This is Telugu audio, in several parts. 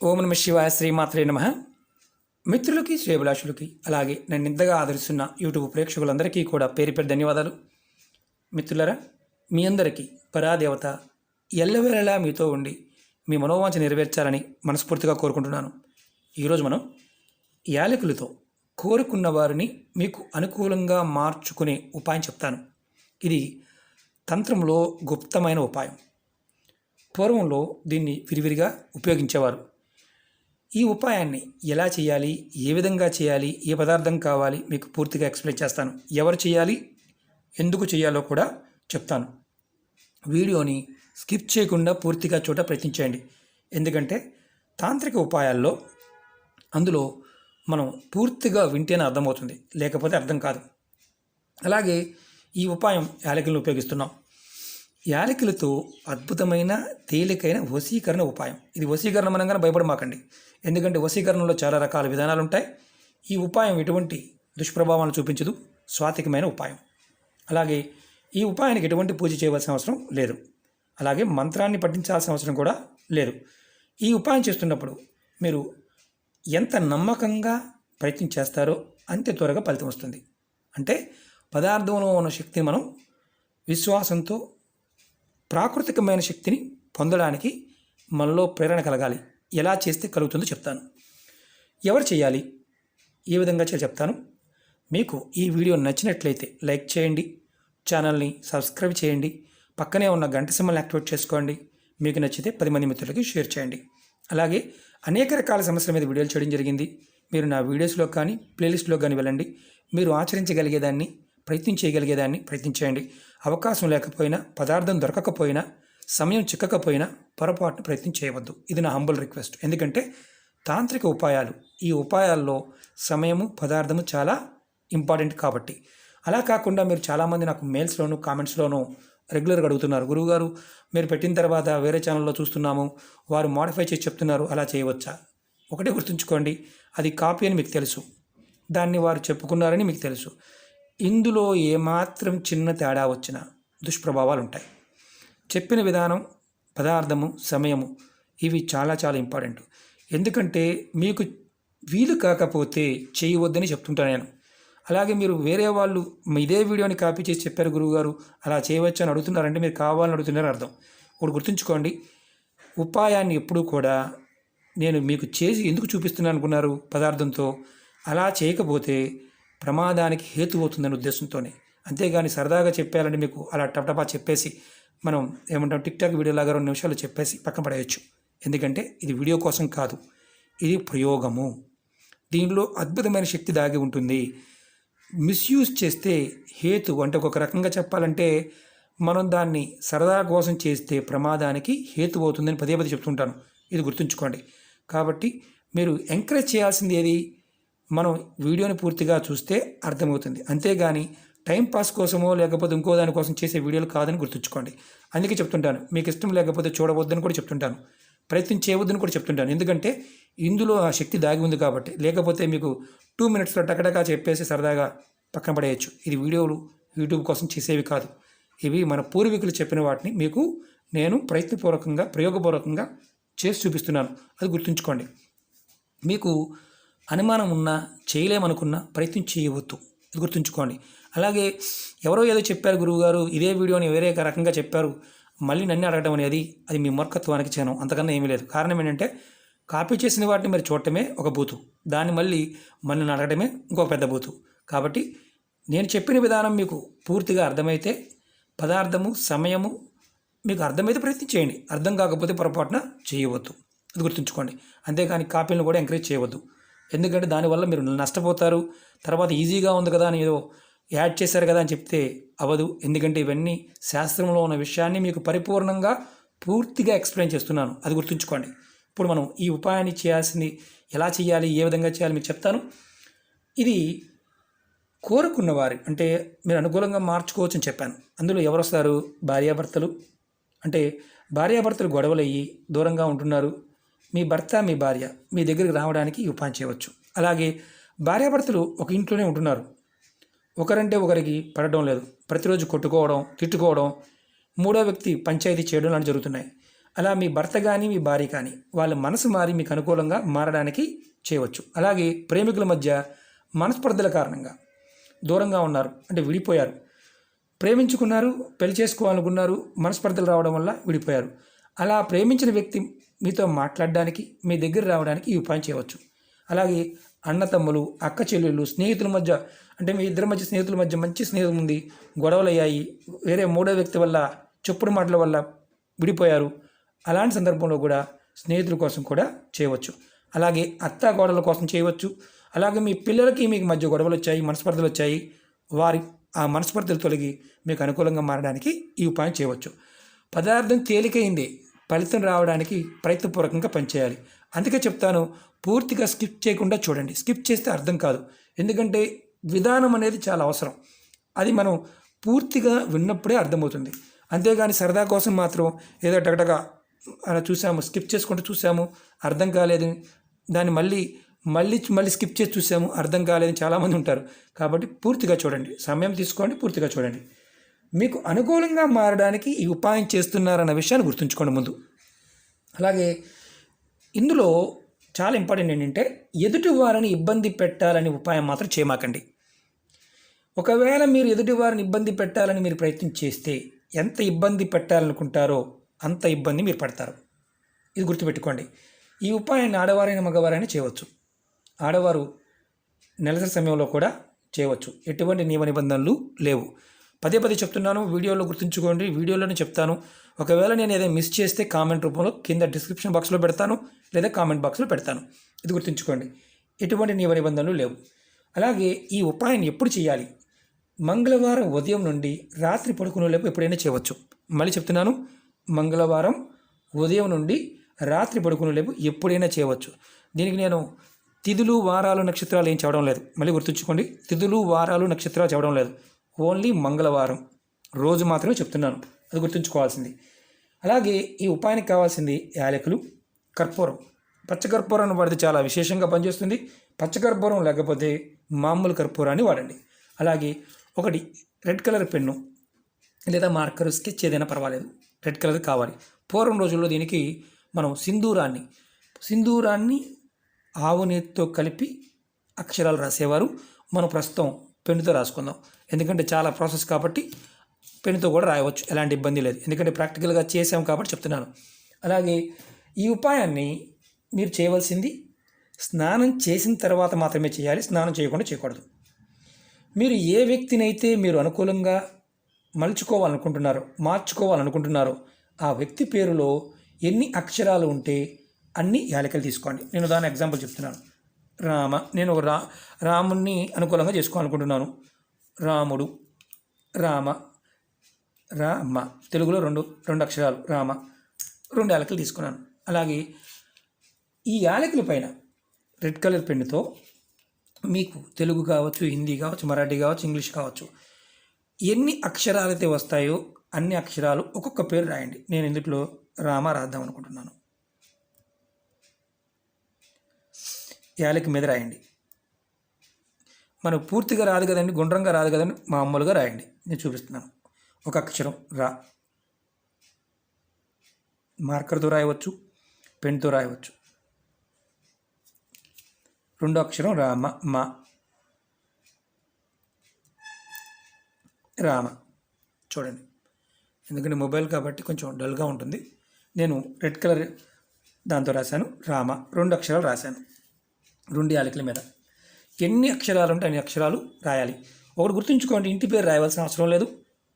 ఓం నమ శివాయ శ్రీమాత్రే నమ. మిత్రులకి శ్రేభిలాషులకి అలాగే నన్ను ఇంతగా ఆదరిస్తున్న యూట్యూబ్ ప్రేక్షకులందరికీ కూడా పేరు పేరు ధన్యవాదాలు. మిత్రులరా, మీ అందరికీ పరాదేవత ఎల్లవేళలా మీతో ఉండి మీ మనోవాంఛ నెరవేర్చాలని మనస్ఫూర్తిగా కోరుకుంటున్నాను. ఈరోజు మనం యాలకులతో కోరుకున్న వారిని మీకు అనుకూలంగా మార్చుకునే ఉపాయం చెప్తాను. ఇది తంత్రంలో గుప్తమైన ఉపాయం. పూర్వంలో దీన్ని విరివిరిగా ఉపయోగించేవారు. ఈ ఉపాయాన్ని ఎలా చేయాలి, ఏ విధంగా చేయాలి, ఏ పదార్థం కావాలి మీకు పూర్తిగా ఎక్స్ప్లెయిన్ చేస్తాను. ఎవరు చేయాలి, ఎందుకు చేయాలో కూడా చెప్తాను. వీడియోని స్కిప్ చేయకుండా పూర్తిగా చోట ప్రయత్నించండి. ఎందుకంటే తాంత్రిక ఉపాయాల్లో అందులో మనం పూర్తిగా వింటేనే అర్థమవుతుంది, లేకపోతే అర్థం కాదు. అలాగే ఈ ఉపాయం యాలకులను ఉపయోగిస్తున్నాం. యాలకులతో అద్భుతమైన తేలికైన వశీకరణ ఉపాయం. ఇది వశీకరణం అనగానే భయపడమాకండి, ఎందుకంటే వశీకరణలో చాలా రకాల విధానాలు ఉంటాయి. ఈ ఉపాయం ఎటువంటి దుష్ప్రభావాలను చూపించదు, స్వాతికమైన ఉపాయం. అలాగే ఈ ఉపాయానికి ఎటువంటి పూజ చేయవలసిన అవసరం లేదు, అలాగే మంత్రాన్ని పఠించాల్సిన అవసరం కూడా లేదు. ఈ ఉపాయం చేస్తున్నప్పుడు మీరు ఎంత నమ్మకంగా ప్రయత్నం చేస్తారో అంతే త్వరగా ఫలితం వస్తుంది. అంటే పదార్థంలో ఉన్న శక్తిని మనం విశ్వాసంతో ప్రాకృతికమైన శక్తిని పొందడానికి మనలో ప్రేరణ కలగాలి. ఎలా చేస్తే కలుగుతుందో చెప్తాను. ఎవరు చేయాలి, ఏ విధంగా చెప్తాను. మీకు ఈ వీడియో నచ్చినట్లయితే లైక్ చేయండి, ఛానల్ని సబ్స్క్రైబ్ చేయండి, పక్కనే ఉన్న గంట సింబల్ని యాక్టివేట్ చేసుకోండి. మీకు నచ్చితే 10 మంది మిత్రులకి షేర్ చేయండి. అలాగే అనేక రకాల సమస్యల మీద వీడియోలు చేయడం జరిగింది. మీరు నా వీడియోస్లో కానీ ప్లేలిస్ట్లో కానీ వెళ్ళండి. మీరు ఆచరించగలిగేదాన్ని, ప్రయత్నం చేయగలిగేదాన్ని ప్రయత్నించండి. అవకాశం లేకపోయినా, పదార్థం దొరకకపోయినా, సమయం చిక్కకపోయినా పొరపాటున ప్రయత్నం చేయవద్దు. ఇది నా హంబుల్ రిక్వెస్ట్. ఎందుకంటే తాంత్రిక ఉపాయాలు, ఈ ఉపాయాల్లో సమయము, పదార్థము చాలా ఇంపార్టెంట్ కాబట్టి. అలా కాకుండా మీరు చాలామంది నాకు మెయిల్స్లోనూ కామెంట్స్లోనూ రెగ్యులర్గా అడుగుతున్నారు, గురువుగారు మీరు పెట్టిన తర్వాత వేరే ఛానల్లో చూస్తున్నాము, వారు మోడిఫై చేసి చెప్తున్నారు, అలా చేయవచ్చా? ఒకటే గుర్తుంచుకోండి, అది కాపీ అని మీకు తెలుసు, దాన్ని వారు చెప్పుకున్నారని మీకు తెలుసు. ఇందులో ఏమాత్రం చిన్న తేడా వచ్చినా దుష్ప్రభావాలు ఉంటాయి. చెప్పిన విధానం, పదార్థము, సమయము ఇవి చాలా చాలా ఇంపార్టెంట్. ఎందుకంటే మీకు వీలు కాకపోతే చేయవద్దని చెప్తుంటాను నేను. అలాగే మీరు వేరే వాళ్ళు ఇదే వీడియోని కాపీ చేసి చెప్పారు గురువుగారు అలా చేయవచ్చు అని అడుగుతున్నారంటే మీరు కావాలని అడుగుతున్నారని అర్థం. ఇప్పుడు గుర్తుంచుకోండి, ఉపాయాన్ని ఎప్పుడూ కూడా నేను మీకు చేసి ఎందుకు చూపిస్తున్నాను అనుకున్నారు, పదార్థంతో. అలా చేయకపోతే ప్రమాదానికి హేతు అవుతుందనే ఉద్దేశంతోనే. అంతేగాని సరదాగా చెప్పాలని మీకు అలా టపటపా చెప్పేసి మనం ఏమంటాం, టిక్టాక్ వీడియోలాగా 2 నిమిషాలు చెప్పేసి పక్కన పడేయచ్చు. ఎందుకంటే ఇది వీడియో కోసం కాదు, ఇది ప్రయోగము. దీనిలో అద్భుతమైన శక్తి దాగి ఉంటుంది. మిస్యూజ్ చేస్తే హేతు, అంటే ఒక రకంగా చెప్పాలంటే మనం దాన్ని సరదా కోసం చేస్తే ప్రమాదానికి హేతు అవుతుందని పదే పదే చెప్తుంటాను. ఇది గుర్తుంచుకోండి. కాబట్టి మీరు ఎంకరేజ్ చేయాల్సింది ఏది, మనం వీడియోని పూర్తిగా చూస్తే అర్థమవుతుంది. అంతేగాని టైంపాస్ కోసమో లేకపోతే ఇంకో దానికోసం చేసే వీడియోలు కాదని గుర్తుంచుకోండి. అందుకే చెప్తుంటాను, మీకు ఇష్టం లేకపోతే చూడవద్దని కూడా చెప్తుంటాను, ప్రయత్నం చేయవద్దని కూడా చెప్తుంటాను. ఎందుకంటే ఇందులో ఆ శక్తి దాగి ఉంది కాబట్టి. లేకపోతే మీకు 2 మినిట్స్లో టకటకా చెప్పేసి సరదాగా పక్కన పడేయచ్చు. ఇది వీడియోలు యూట్యూబ్ కోసం చేసేవి కాదు. ఇవి మన పూర్వీకులు చెప్పిన వాటిని మీకు నేను ప్రయత్నపూర్వకంగా, ప్రయోగపూర్వకంగా చేసి చూపిస్తున్నాను. అది గుర్తుంచుకోండి. మీకు అనుమానం ఉన్నా, చేయలేమనుకున్నా ప్రయత్నం చేయవద్దు, ఇది గుర్తుంచుకోండి. అలాగే ఎవరో ఏదో చెప్పారు గురువుగారు, ఇదే వీడియోని వేరే రకంగా చెప్పారు, మళ్ళీ నన్ను అడగడం అనేది అది మీ మూర్ఖత్వానికి చేనం, అంతకన్నా ఏమీ లేదు. కారణం ఏంటంటే కాపీ చేసిన వాటిని మీరు చూడటమే ఒక బూతు, దాన్ని మళ్ళీ మనల్ని అడగడమే ఇంకొక పెద్ద బూతు. కాబట్టి నేను చెప్పిన విధానం మీకు పూర్తిగా అర్థమైతే, పదార్థము, సమయము మీకు అర్థమైతే ప్రయత్నం చేయండి, అర్థం కాకపోతే పొరపాటున చేయవద్దు, అది గుర్తుంచుకోండి. అంతేకాని కాపీలను కూడా ఎంకరేజ్ చేయవద్దు. ఎందుకంటే దానివల్ల మీరు నష్టపోతారు. తర్వాత ఈజీగా ఉంది కదా అని ఏదో యాడ్ చేశారు కదా అని చెప్తే అవ్వదు. ఎందుకంటే ఇవన్నీ శాస్త్రంలో ఉన్న విషయాన్ని మీకు పరిపూర్ణంగా పూర్తిగా ఎక్స్ప్లెయిన్ చేస్తున్నాను, అది గుర్తుంచుకోండి. ఇప్పుడు మనం ఈ ఉపాయాన్ని చేయాల్సింది ఎలా చేయాలి, ఏ విధంగా చేయాలి మీకు చెప్తాను. ఇది కోరుకున్నవారు, అంటే మీరు అనుకూలంగా మార్చుకోవచ్చు అని చెప్పాను. అందులో ఎవరు వస్తారు, భార్యాభర్తలు. అంటే భార్యాభర్తలు గొడవలు అయ్యి దూరంగా ఉంటున్నారు, మీ భర్త, మీ భార్య మీ దగ్గరికి రావడానికి ఈ ఉపాయం చేయవచ్చు. అలాగే భార్యాభర్తలు ఒక ఇంట్లోనే ఉంటున్నారు, ఒకరంటే ఒకరికి పడడం లేదు, ప్రతిరోజు కొట్టుకోవడం, తిట్టుకోవడం, మూడో వ్యక్తి పంచాయతీ చేయడం లాంటి జరుగుతున్నాయి. అలా మీ భర్త కానీ మీ భార్య కానీ వాళ్ళ మనసు మారి మీకు అనుకూలంగా మారడానికి చేయవచ్చు. అలాగే ప్రేమికుల మధ్య మనస్పర్ధల కారణంగా దూరంగా ఉన్నారు, అంటే విడిపోయారు, ప్రేమించుకున్నారు, పెళ్లి చేసుకోవాలనుకున్నారు, మనస్పర్ధలు రావడం వల్ల విడిపోయారు. అలా ప్రేమించిన వ్యక్తి మీతో మాట్లాడడానికి, మీ దగ్గర రావడానికి ఈ ఉపాయం చేయవచ్చు. అలాగే అన్నతమ్ములు, అక్క చెల్లెళ్ళు, స్నేహితుల మధ్య, అంటే మీ ఇద్దరి మధ్య స్నేహితుల మధ్య మంచి స్నేహం ఉంది, గొడవలు అయ్యాయి, వేరే మూడో వ్యక్తి వల్ల చెప్పుడు మాటల వల్ల విడిపోయారు. అలాంటి సందర్భంలో కూడా స్నేహితుల కోసం కూడా చేయవచ్చు. అలాగే అత్తా కోడళ్ళ కోసం చేయవచ్చు. అలాగే మీ పిల్లలకి మీకు మధ్య గొడవలు వచ్చాయి, మనస్పర్ధలు వచ్చాయి, వారి ఆ మనస్పర్ధలు తొలగి మీకు అనుకూలంగా మారడానికి ఈ ఉపాయం చేయవచ్చు. పదార్థం తేలికైందే, ఫలితం రావడానికి ప్రయత్నపూర్వకంగా పనిచేయాలి. అందుకే చెప్తాను, పూర్తిగా స్కిప్ చేయకుండా చూడండి. స్కిప్ చేస్తే అర్థం కాదు, ఎందుకంటే విధానం అనేది చాలా అవసరం. అది మనం పూర్తిగా విన్నప్పుడే అర్థమవుతుంది. అంతేగాని సరదా కోసం మాత్రం ఏదో టగటగా అలా చూసాము, స్కిప్ చేసుకుంటూ చూసాము, అర్థం కాలేదు, దాన్ని మళ్ళీ మళ్ళీ మళ్ళీ స్కిప్ చేసి చూసాము, అర్థం కాలేదని చాలామంది ఉంటారు. కాబట్టి పూర్తిగా చూడండి, సమయం తీసుకోండి, పూర్తిగా చూడండి. మీకు అనుకూలంగా మారడానికి ఈ ఉపాయం చేస్తున్నారన్న విషయాన్ని గుర్తుంచుకోండి ముందు. అలాగే ఇందులో చాలా ఇంపార్టెంట్ ఏంటంటే, ఎదుటి వారిని ఇబ్బంది పెట్టాలని ఉపాయం మాత్రం చేయమాకండి. ఒకవేళ మీరు ఎదుటి వారిని ఇబ్బంది పెట్టాలని మీరు ప్రయత్నం చేస్తే ఎంత ఇబ్బంది పెట్టాలనుకుంటారో అంత ఇబ్బంది మీరు పడతారు. ఇది గుర్తుపెట్టుకోండి. ఈ ఉపాయాన్ని ఆడవారైన మగవారైనా చేయవచ్చు. ఆడవారు నెలసరి సమయంలో కూడా చేయవచ్చు. ఎటువంటి నియమ నిబంధనలు లేవు. పదే పదే చెప్తున్నాను, వీడియోలో గుర్తుంచుకోండి, వీడియోలోనే చెప్తాను. ఒకవేళ నేను ఏదైనా మిస్ చేస్తే కామెంట్ రూపంలో కింద డిస్క్రిప్షన్ బాక్స్లో పెడతాను, లేదా కామెంట్ బాక్స్లో పెడతాను. ఇది గుర్తుంచుకోండి, ఎటువంటి నియమ నిబంధనలు లేవు. అలాగే ఈ ఉపాయాన్ని ఎప్పుడు చేయాలి? మంగళవారం ఉదయం నుండి రాత్రి పడుకునేలోపు ఎప్పుడైనా చేయవచ్చు. మళ్ళీ చెప్తున్నాను, మంగళవారం ఉదయం నుండి రాత్రి పడుకునేలోపు ఎప్పుడైనా చేయవచ్చు. దీనికి నేను తిథులు, వారాలు, నక్షత్రాలు ఏం చెప్పడం లేదు. మళ్ళీ గుర్తుంచుకోండి, తిథులు, వారాలు, నక్షత్రాలు చెప్పడం లేదు. ఓన్లీ మంగళవారం రోజు మాత్రమే చెప్తున్నాను, అది గుర్తుంచుకోవాల్సింది. అలాగే ఈ ఉపాయానికి కావాల్సింది యాలకులు, కర్పూరం. పచ్చకర్పూరాన్ని వాడితే చాలా విశేషంగా పనిచేస్తుంది. పచ్చకర్పూరం లేకపోతే మామూలు కర్పూరాన్ని వాడండి. అలాగే ఒకటి రెడ్ కలర్ పెన్ను లేదా మార్కర్, స్కెచ్ ఏదైనా పర్వాలేదు, రెడ్ కలర్ కావాలి. పూర్వం రోజుల్లో దీనికి మనం సింధూరాన్ని ఆవు నీటితో కలిపి అక్షరాలు రాసేవారు. మనం ప్రస్తుతం పెన్నుతో రాసుకుందాం, ఎందుకంటే చాలా ప్రాసెస్ కాబట్టి పెన్నుతో కూడా రాయవచ్చు, ఎలాంటి ఇబ్బంది లేదు. ఎందుకంటే ప్రాక్టికల్గా చేసాం కాబట్టి చెప్తున్నాను. అలాగే ఈ ఉపాయాన్ని మీరు చేయవలసింది స్నానం చేసిన తర్వాత మాత్రమే చేయాలి, స్నానం చేయకుండా చేయకూడదు. మీరు ఏ వ్యక్తినైతే మీరు అనుకూలంగా మార్చుకోవాలనుకుంటున్నారో ఆ వ్యక్తి పేరులో ఎన్ని అక్షరాలు ఉంటే అన్ని యాలకులు తీసుకోండి. నేను దాని ఎగ్జాంపుల్ చెప్తున్నాను. రామ, నేను రాముణ్ణి అనుకూలంగా చేసుకోవాలనుకుంటున్నాను. రాముడు, రామ, రామ, తెలుగులో రెండు అక్షరాలు రామ, 2 యాలకులు తీసుకున్నాను. అలాగే ఈ యాలకుల పైన రెడ్ కలర్ పెన్నుతో మీకు తెలుగు కావచ్చు, హిందీ కావచ్చు, మరాఠీ కావచ్చు, ఇంగ్లీష్ కావచ్చు, ఎన్ని అక్షరాలు అయితే వస్తాయో అన్ని అక్షరాలు ఒక్కొక్క పేరు రాయండి. నేను ఇందులో రామ రాద్దాం అనుకుంటున్నాను. యాలకి మీద రాయండి. మనకు పూర్తిగా రాదు కదండి, గుండ్రంగా రాదు కదండి, మామూలుగా రాయండి. నేను చూపిస్తున్నాను. ఒక అక్షరం రా, మార్కర్తో రాయవచ్చు, పెన్తో రాయవచ్చు. 2 అక్షరం రామ, మా, రామ. చూడండి, ఎందుకంటే మొబైల్ కాబట్టి కొంచెం డల్గా ఉంటుంది. నేను రెడ్ కలర్ దాంతో రాశాను రామ, 2 అక్షరాలు రాశాను 2 యాలకుల మీద. ఎన్ని అక్షరాలు ఉంటే అన్ని అక్షరాలు రాయాలి. ఒకటి గుర్తుంచుకోండి, ఇంటి పేరు రాయవలసిన అవసరం లేదు,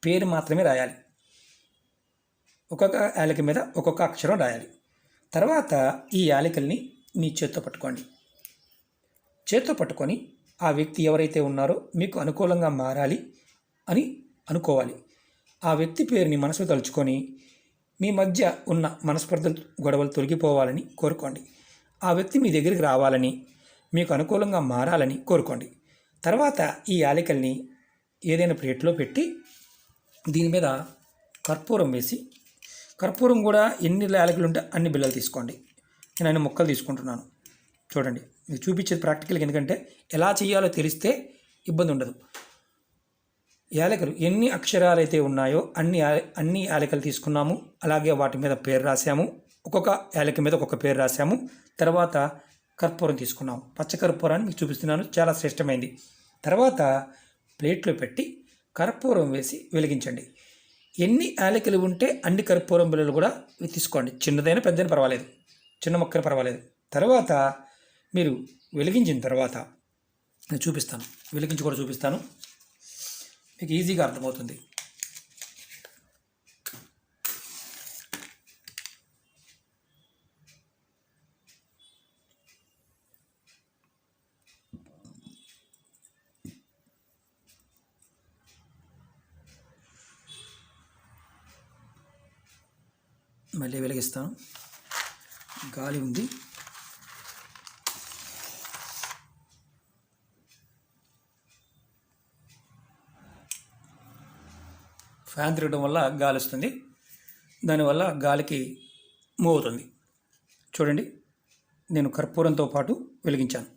పేరు మాత్రమే రాయాలి. ఒక్కొక్క యాలక మీద ఒక్కొక్క అక్షరం రాయాలి. తర్వాత ఈ యాలకుల్ని మీ చేత్తో పట్టుకోండి. చేత్తో పట్టుకొని ఆ వ్యక్తి ఎవరైతే ఉన్నారో మీకు అనుకూలంగా మారాలి అని అనుకోవాలి. ఆ వ్యక్తి పేరుని మనసులో తలుచుకొని మీ మధ్య ఉన్న మనస్పర్ధలు, గొడవలు తొలగిపోవాలని కోరుకోండి. ఆ వ్యక్తి మీ దగ్గరికి రావాలని, మీకు అనుకూలంగా మారాలని కోరుకోండి. తర్వాత ఈ యాలకుల్ని ఏదైనా ప్లేట్లో పెట్టి దీని మీద కర్పూరం వేసి, కర్పూరం కూడా ఎన్ని యాలకులు ఉంటే అన్ని బిళ్ళలు తీసుకోండి. నేను అన్ని ముక్కలు తీసుకుంటున్నాను. చూడండి, మీకు చూపించేది ప్రాక్టికల్గా, ఎందుకంటే ఎలా చేయాలో తెలిస్తే ఇబ్బంది ఉండదు. యాలకులు ఎన్ని అక్షరాలైతే ఉన్నాయో అన్ని యాలకులు తీసుకున్నాము. అలాగే వాటి మీద పేరు రాసాము. ఒక్కొక్క యాలక మీద ఒక్కొక్క పేరు రాసాము. తర్వాత కర్పూరం తీసుకున్నాము. పచ్చకర్పూరాన్ని మీకు చూపిస్తున్నాను, చాలా శ్రేష్టమైంది. తర్వాత ప్లేట్లో పెట్టి కర్పూరం వేసి వెలిగించండి. ఎన్ని యాలకులు ఉంటే అన్ని కర్పూరం బిళ్ళలు కూడా తీసుకోండి. చిన్నదైనా పెద్దదైనా పర్వాలేదు, చిన్న మొక్కలు పర్వాలేదు. తర్వాత మీరు వెలిగించిన తర్వాత నేను చూపిస్తాను, వెలిగించి కూడా చూపిస్తాను, మీకు ఈజీగా అర్థమవుతుంది. మళ్ళీ వెలిగిస్తాను. గాలి ఉంది. ఫ్యాన్ తిరగడం వల్ల గాలి వస్తుంది, దానివల్ల గాలికి మూవ్ అవుతుంది. చూడండి, నేను కర్పూరంతో పాటు వెలిగించాను.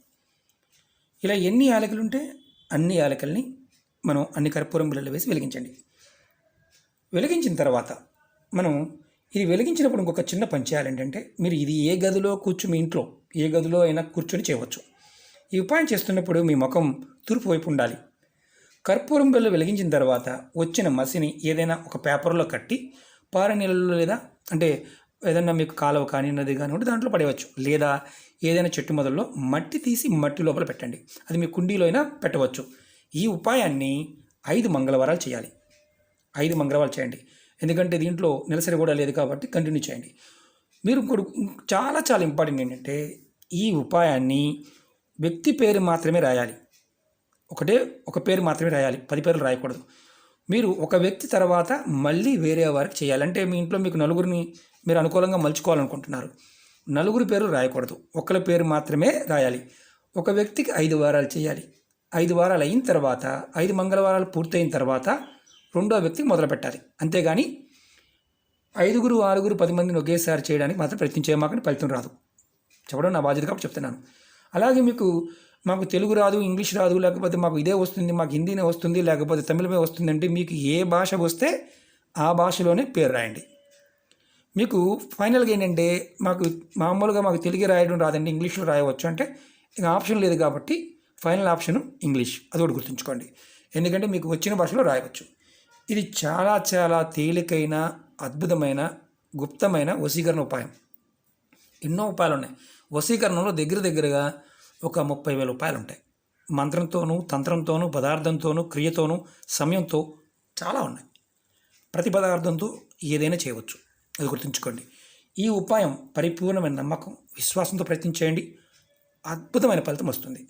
ఇలా ఎన్ని యాలకులు ఉంటే అన్ని యాలకుల్ని మనం అన్ని కర్పూరం బిళ్ళలు వేసి వెలిగించండి. వెలిగించిన తర్వాత మనం ఇది వెలిగించినప్పుడు ఇంకొక చిన్న పని చేయాలి. ఏంటంటే మీరు ఇది ఏ గదిలో మీ ఇంట్లో ఏ గదిలో అయినా కూర్చొని చేయవచ్చు. ఈ ఉపాయం చేస్తున్నప్పుడు మీ ముఖం తూర్పు వైపు ఉండాలి. కర్పూరం బిళ్ళ వెలిగించిన తర్వాత వచ్చిన మసిని ఏదైనా ఒక పేపర్లో కట్టి పారే నీళ్ళలో, లేదా అంటే ఏదైనా మీకు కాలువ కానీ నది కానీ ఉంటే దాంట్లో పడేయవచ్చు. లేదా ఏదైనా చెట్టు మొదల్లో మట్టి తీసి మట్టి లోపల పెట్టండి. అది మీ కుండీలో అయినా పెట్టవచ్చు. ఈ ఉపాయాన్ని 5 మంగళవారాలు చేయాలి. 5 మంగళవారాలు చేయండి. ఎందుకంటే దీంట్లో నెలసరి కూడా లేదు కాబట్టి కంటిన్యూ చేయండి. మీరు చాలా చాలా ఇంపార్టెంట్ ఏంటంటే ఈ ఉపాయాన్ని వ్యక్తి పేరు మాత్రమే రాయాలి. ఒక పేరు మాత్రమే రాయాలి, 10 పేర్లు రాయకూడదు. మీరు ఒక వ్యక్తి తర్వాత మళ్ళీ వేరే వారికి చేయాలి. అంటే మీ ఇంట్లో మీకు నలుగురిని మీరు అనుకూలంగా మలుచుకోవాలనుకుంటున్నారు, నలుగురి పేరు రాయకూడదు, ఒకరి పేరు మాత్రమే రాయాలి. ఒక వ్యక్తికి 5 వారాలు చేయాలి. 5 వారాలు అయిన తర్వాత 5 మంగళవారాలు పూర్తయిన తర్వాత రెండో వ్యక్తికి మొదలు పెట్టాలి. అంతేగాని 5, 6, 10 మందిని ఒకేసారి చేయడానికి మాత్రం ప్రయత్నించేమాకండి, ఫలితం రాదు. చెప్పడం నా బాధ్యత కాబట్టి చెప్తున్నాను. అలాగే మాకు తెలుగు రాదు, ఇంగ్లీష్ రాదు, లేకపోతే మాకు ఇదే వస్తుంది, మాకు హిందీనే వస్తుంది, లేకపోతే తమిళమే వస్తుంది అంటే మీకు ఏ భాష వస్తే ఆ భాషలోనే పేరు రాయండి. మీకు ఫైనల్గా ఏంటంటే మామూలుగా మాకు తెలుగు రాయడం రాదండి, ఇంగ్లీష్లో రాయవచ్చు అంటే ఇక ఆప్షన్ లేదు కాబట్టి ఫైనల్ ఆప్షన్ ఇంగ్లీష్, అది కూడా గుర్తుంచుకోండి. ఎందుకంటే మీకు వచ్చిన భాషలో రాయవచ్చు. ఇది చాలా చాలా తేలికైన, అద్భుతమైన, గుప్తమైన వశీకరణ ఉపాయం. ఎన్నో ఉపాయాలు ఉన్నాయి. వశీకరణలో దగ్గరగా ఒక 30,000 ఉపాయాలు ఉంటాయి. మంత్రంతోనూ, తంత్రంతోనూ, పదార్థంతోనూ, క్రియతోనూ, సమయంతో చాలా ఉన్నాయి. ప్రతి పదార్థంతో ఏదైనా చేయవచ్చు, అది గుర్తుంచుకోండి. ఈ ఉపాయం పరిపూర్ణమైన నమ్మకం, విశ్వాసంతో ప్రయత్నించేయండి. అద్భుతమైన ఫలితం వస్తుంది.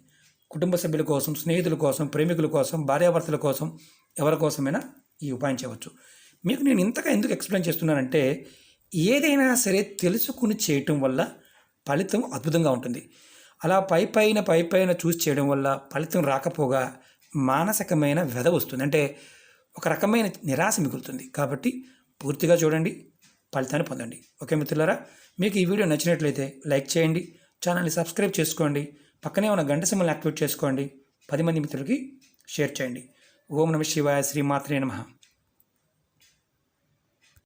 కుటుంబ సభ్యుల కోసం, స్నేహితుల కోసం, ప్రేమికుల కోసం, భార్యాభర్తల కోసం, ఎవరి కోసమైనా ఈ ఉపాయం చేయవచ్చు. మీకు నేను ఇంతగా ఎందుకు ఎక్స్ప్లెయిన్ చేస్తున్నానంటే ఏదైనా సరే తెలుసుకుని చేయటం వల్ల ఫలితం అద్భుతంగా ఉంటుంది. అలా పైపైన చూసి చేయడం వల్ల ఫలితం రాకపోగా మానసికమైన వ్యధ వస్తుంది, అంటే ఒక రకమైన నిరాశ మిగులుతుంది. కాబట్టి పూర్తిగా చూడండి, ఫలితాన్ని పొందండి. ఓకే మిత్రులారా, మీకు ఈ వీడియో నచ్చినట్లయితే లైక్ చేయండి, ఛానల్ని సబ్స్క్రైబ్ చేసుకోండి, పక్కనే ఉన్న గంట సింబల్ని యాక్టివేట్ చేసుకోండి, 10 మంది మిత్రులకి షేర్ చేయండి. ఓం నమః శివాయ, శ్రీమాత్రే నమః.